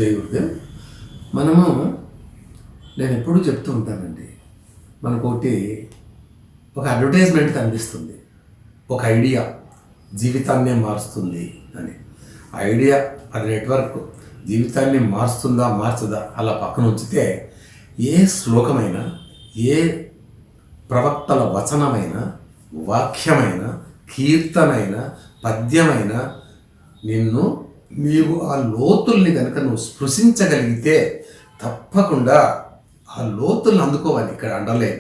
జై గురుదేవ్. మనము నేను ఎప్పుడూ చెప్తూ ఉంటానండి, మనకోటి ఒక అడ్వర్టైజ్మెంట్ కనిపిస్తుంది, ఒక ఐడియా జీవితాన్నే మారుస్తుంది అని. ఆ ఐడియా, అది నెట్వర్క్ జీవితాన్ని మారుస్తుందా మార్చదా అలా పక్కన ఉంచితే, ఏ శ్లోకమైనా, ఏ ప్రవక్తల వచనమైన, వాక్యమైన, కీర్తనైన, పద్యమైన నీవు ఆ లోతుల్ని కనుక నువ్వు స్పృశించగలిగితే తప్పకుండా ఆ లోతుల్ని అందుకోవాలి. ఇక్కడ అండలే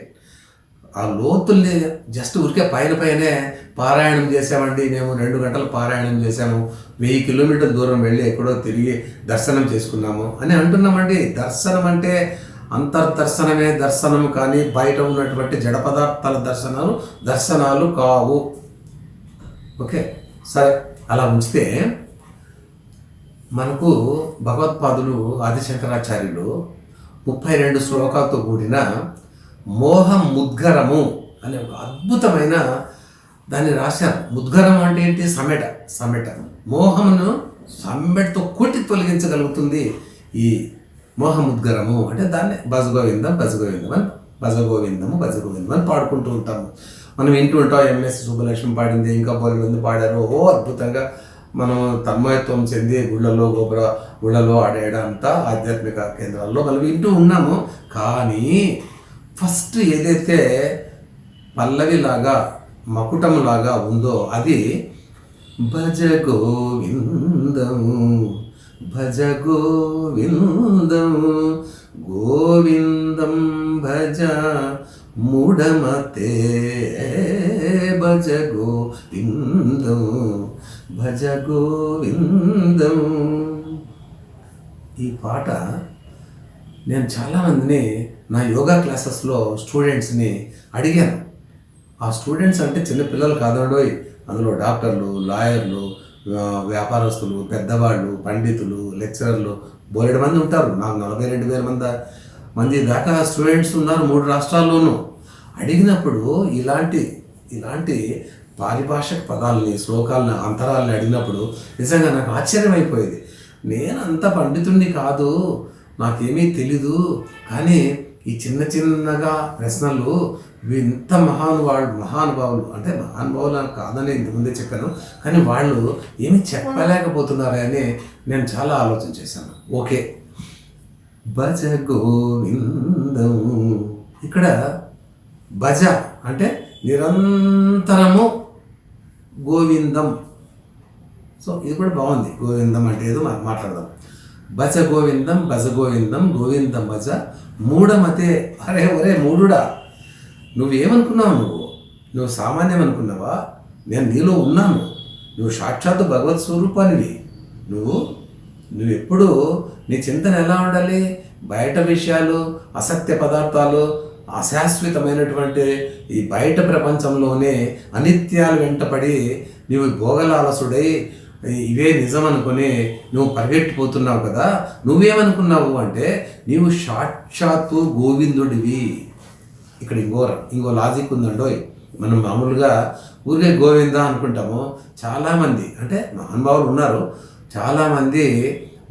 ఆ లోతుల్ని జస్ట్ ఊరికే పైనే పారాయణం చేసామండి, మేము 2 గంటలు పారాయణం చేసాము, 1000 కిలోమీటర్ల దూరం వెళ్ళి ఎక్కడో తిరిగి దర్శనం చేసుకున్నాము అని అంటున్నామండి. దర్శనం అంటే అంతర్దర్శనమే దర్శనం, కానీ బయట ఉన్నటువంటి జడ పదార్థాల దర్శనాలు కావు. ఓకే, సరే, అలా ఉంచితే మనకు భగవత్పాదులు ఆదిశంకరాచార్యులు 32 శ్లోకాలతో కూడిన మోహం ముద్గరము అనే ఒక అద్భుతమైన దాన్ని రాశారు. ముద్గరం అంటే ఏంటి? సమెట. మోహమును సమ్మెటతో కొట్టి తొలగించగలుగుతుంది ఈ మోహముద్గరము అంటే. దాన్ని భజగోవిందం అని పాడుకుంటూ ఉంటాము. మనం వింటూ ఉంటాం, ఎంఎస్ సుబ్బలక్ష్మి పాడింది, ఇంకా బోలెడు పాడారు. అద్భుతంగా మనం తన్మయత్వం చెంది గుళ్ళలో ఆడేయడంతా ఆధ్యాత్మిక కేంద్రాల్లో మనం వింటూ ఉన్నాము. కానీ ఫస్ట్ ఏదైతే పల్లవిలాగా మకుటములాగా ఉందో అది భజ గోవిందము గోవిందం భజ మూఢమతే భజ గోవిందం. ఈ పాట నేను చాలామందిని నా యోగా క్లాసెస్లో స్టూడెంట్స్ని అడిగాను. ఆ స్టూడెంట్స్ అంటే చిన్నపిల్లలు కాదండోయ్, అందులో డాక్టర్లు, లాయర్లు, వ్యాపారస్తులు, పెద్దవాళ్ళు, పండితులు, లెక్చరర్లు బోలెడు మంది ఉంటారు. నాకు 42,000 మంది దాకా స్టూడెంట్స్ ఉన్నారు 3 రాష్ట్రాల్లోనూ. అడిగినప్పుడు ఇలాంటి పారిభాషిక పదాలని, శ్లోకాలని, అంతరాలని అడిగినప్పుడు నిజంగా నాకు ఆశ్చర్యమైపోయేది. నేను అంత పండితుడిని కాదు, నాకేమీ తెలీదు, కానీ ఈ చిన్నగా ప్రశ్నలు ఇంత మహానుభావులు అంటే మహానుభావులు కాదని ఇంతకుముందే చెప్పాను, కానీ వాళ్ళు ఏమి చెప్పలేకపోతున్నారే అని నేను చాలా ఆలోచన చేశాను. ఓకే, భజ గోవిందం. ఇక్కడ భజ అంటే నిరంతరము గోవిందం. సో ఇది కూడా బాగుంది. గోవిందం అంటే ఏదో మాట్లాడదాం. భజ గోవిందం గోవిందం భజ మూఢమతే. ఒరే మూఢుడా, నువ్వేమనుకున్నావు? నువ్వు సామాన్యం అనుకున్నావా? నేను నీలో ఉన్నాను. నువ్వు సాక్షాత్తు భగవత్ స్వరూపానివి. నువ్వు ఎప్పుడు నీ చింతన ఎలా ఉండాలి? బయట విషయాలు, అసత్య పదార్థాలు, అశాశ్వతమైనటువంటి ఈ బయట ప్రపంచంలోనే అనిత్యాలు వెంటపడి నీవు భోగలాలసుడై ఇవే నిజం అనుకుని నువ్వు పరిగెట్టిపోతున్నావు కదా. నువ్వేమనుకున్నావు అంటే నీవు సాక్షాత్తు గోవిందుడివి. ఇక్కడ ఇంకో లాజిక్ ఉందండోయ్. మనం మామూలుగా ఊరికే గోవింద అనుకుంటాము. చాలామంది అంటే మహానుభావులు ఉన్నారు, చాలామంది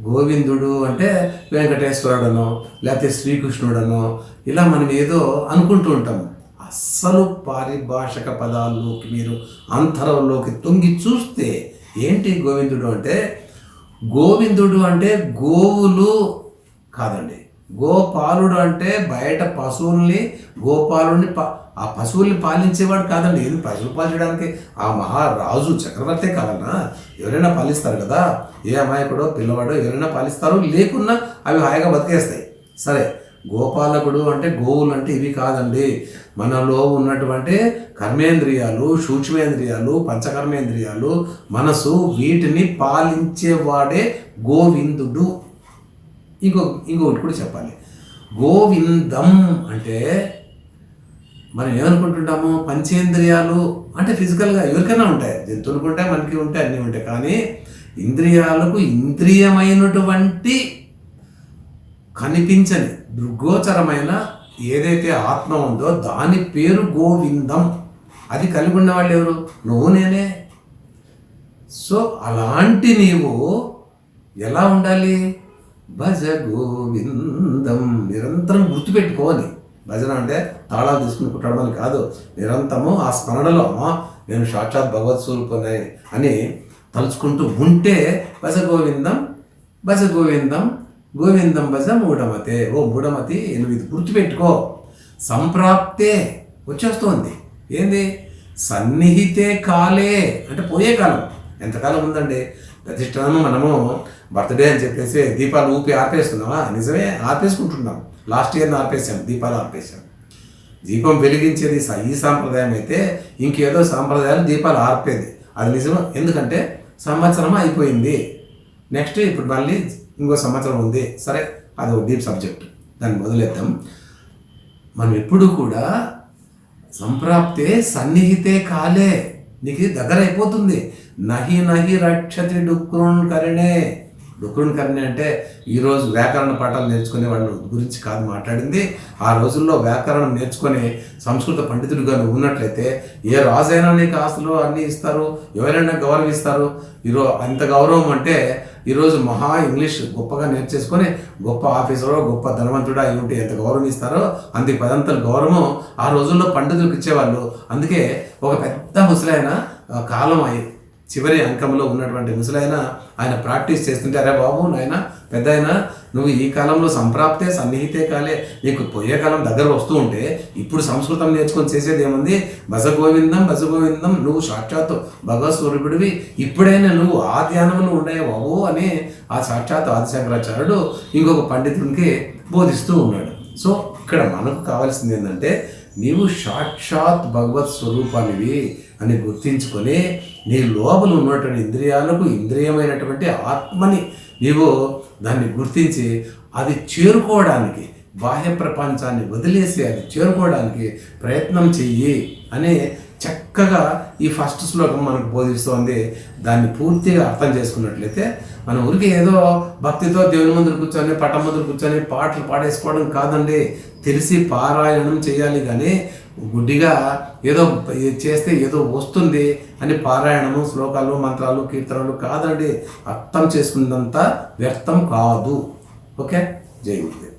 గోవిందుడు అంటే వెంకటేశ్వరుడనో లేకపోతే శ్రీకృష్ణుడనో ఇలా మనం ఏదో అనుకుంటూ ఉంటాము. అస్సలు పారిభాషిక పదాల్లోకి మీరు అంతరంలోకి తొంగి చూస్తే ఏంటి గోవిందుడు అంటే? గోవిందుడు అంటే గోవులు కాదండి. గోపాలుడు అంటే బయట పశువుల్ని, గోపాలుడిని, ఆ పశువుల్ని పాలించేవాడు కాదండి. ఏది పశువులు పాలించడానికి ఆ మహారాజు చక్రవర్తే కాదన్నా. ఎవరైనా పాలిస్తారు కదా, ఏ అమాయకుడో పిల్లవాడో ఎవరైనా పాలిస్తారు, లేకున్నా అవి హాయిగా బతికేస్తాయి. సరే, గోపాలకుడు అంటే గోవులు అంటే ఇవి కాదండి. మనలో ఉన్నటువంటి కర్మేంద్రియాలు, సూక్ష్మేంద్రియాలు, పంచకర్మేంద్రియాలు, మనసు, వీటిని పాలించేవాడే గోవిందుడు. ఇంకొకటి కూడా చెప్పాలి. గోవిందం అంటే మనం ఏమనుకుంటుంటాము? పంచేంద్రియాలు అంటే ఫిజికల్గా ఎవరికైనా ఉంటాయి, జంతువులకు ఉంటాయి, మనకి ఉంటాయి, అన్నీ ఉంటాయి. కానీ ఇంద్రియాలకు ఇంద్రియమైనటువంటి కనిపించని దృగ్గోచరమైన ఏదైతే ఆత్మ ఉందో దాని పేరు గోవిందం. అది కలిగి ఉన్న వాళ్ళు ఎవరు? నువ్వు, నేనే. సో అలాంటి నీవు ఎలా ఉండాలి? భజ గోవిందం. నిరంతరం గుర్తుపెట్టుకోని. భజన అంటే తాళాలు తీసుకుని కుట్టడం కాదు. నిరంతరము ఆ స్మరణలో నేను సాక్షాత్ భగవత్ స్వరూపుని అని తలుచుకుంటూ ఉంటే భజ గోవిందం, భజ గోవిందం, గోవిందం భజ మూఢమతే. ఓ మూఢమతి, నువ్వు ఇది గుర్తుపెట్టుకో. సంప్రాప్తే వచ్చేస్తోంది. ఏంది? సన్నిహితే కాలే అంటే పోయే కాలం. ఎంతకాలం ఉందండి? ప్రతిష్టము మనము బర్త్డే అని చెప్పేసి దీపాలు ఊపి ఆర్పేస్తున్నామా? నిజమే, ఆర్పేసుకుంటున్నాం. లాస్ట్ ఇయర్ని ఆర్పేసాం, దీపాలు ఆర్పేసాం. దీపం వెలిగించేది ఈ సాంప్రదాయం అయితే ఇంకేదో సాంప్రదాయాలు దీపాలు ఆర్పేది. అది నిజం. ఎందుకంటే సంవత్సరం అయిపోయింది, నెక్స్ట్ ఇప్పుడు మళ్ళీ ఇంకో సంవత్సరం ఉంది. సరే, అది ఒక డీప్ సబ్జెక్ట్, దాన్ని వదిలేద్దాం. మనం ఎప్పుడు కూడా సంప్రాప్తే సన్నిహితే కాలే, నీకు దగ్గర అయిపోతుంది. నహి నహి రక్షతి డుక్రుణ్ కరిణే. డుక్రుణ్ కరిణే అంటే ఈరోజు వ్యాకరణ పాఠాలు నేర్చుకునే వాళ్ళ గురించి కాదు మాట్లాడింది. ఆ రోజుల్లో వ్యాకరణం నేర్చుకుని సంస్కృత పండితుడిగా నువ్వు ఉన్నట్లయితే ఏ రాజైనా నీకు ఆస్తులు అన్నీ ఇస్తారు, ఎవరైనా గౌరవిస్తారు. అంత గౌరవం అంటే ఈరోజు మహా ఇంగ్లీష్ గొప్పగా నేర్చేసుకొని గొప్ప ఆఫీసరో గొప్ప ధనవంతుడా అయి ఉంటే ఎంత గౌరవం ఇస్తారో అందుకు పదంతల గౌరవం ఆ రోజుల్లో పండితులకు ఇచ్చేవాళ్ళు. అందుకే ఒక పెద్ద ముసలాయన కాలం చివరి అంకంలో ఉన్నటువంటి ముసలాయన ఆయన ప్రాక్టీస్ చేస్తుంటే, అరే బాబు నాయన పెద్ద అయినా నువ్వు ఈ కాలంలో సంప్రాప్తే సన్నిహితే కాలే, నీకు పోయే కాలం దగ్గర వస్తూ ఉంటే ఇప్పుడు సంస్కృతం నేర్చుకొని చేసేది ఏముంది? భజ గోవిందం, భజ గోవిందం, నువ్వు సాక్షాత్తు భగవత్ స్వరూపుడివి, ఇప్పుడైనా నువ్వు ఆ ధ్యానంలో ఉండే బాబు అని ఆ సాక్షాత్తు ఆదిశంకరాచార్యుడు ఇంకొక పండితునికి బోధిస్తూ ఉన్నాడు. సో ఇక్కడ మనకు కావాల్సింది ఏంటంటే నీవు సాక్షాత్ భగవత్ స్వరూపానివి అని గుర్తించుకొని నీ లోపల ఉన్నటువంటి ఇంద్రియాలకు ఇంద్రియమైనటువంటి ఆత్మని నీవు దాన్ని గుర్తించి అది చేరుకోవడానికి, బాహ్య ప్రపంచాన్ని వదిలేసి అది చేరుకోవడానికి ప్రయత్నం చెయ్యి అని చక్కగా ఈ ఫస్ట్ శ్లోకం మనకు బోధిస్తోంది. దాన్ని పూర్తిగా అర్థం చేసుకున్నట్లయితే మన ఊరికి ఏదో భక్తితో దేవుని ముందు కూర్చొని పట్టం ముందు కూర్చొని పాటలు పాడేసుకోవడం కాదండి. తెలిసి పారాయణం చేయాలి. కానీ గుడ్డిగా ఏదో చేస్తే ఏదో వస్తుంది అని పారాయణము, శ్లోకాలు, మంత్రాలు, కీర్తనలు కాదండి. అర్థం చేసుకున్నంత వ్యర్థం కాదు. ఓకే, జై గురుదేవ్.